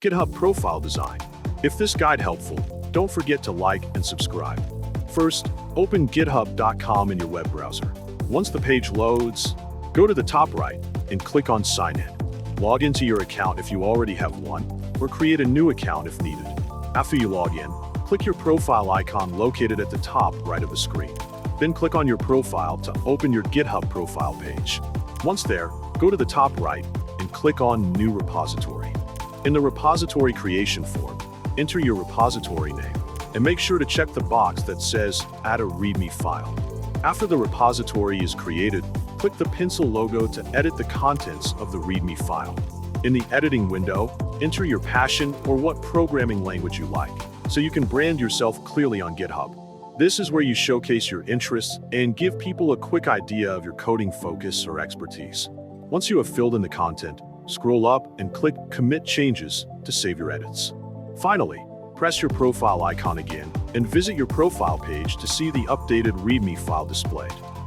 GitHub profile design. If this guide helpful, don't forget to like and subscribe. First, open github.com in your web browser. Once the page loads, go to the top right and click on Sign In. Log into your account if you already have one, or create a new account if needed. After you log in, click your profile icon located at the top right of the screen. Then click on your profile to open your GitHub profile page. Once there, go to the top right and click on New Repository. In the repository creation form, enter your repository name and make sure to check the box that says Add a README file. After the repository is created, click the pencil logo to edit the contents of the README file. In the editing window, enter your passion or what programming language you like, so you can brand yourself clearly on GitHub. This is where you showcase your interests and give people a quick idea of your coding focus or expertise. Once you have filled in the content, scroll up and click Commit Changes to save your edits. Finally, press your profile icon again and visit your profile page to see the updated README file displayed.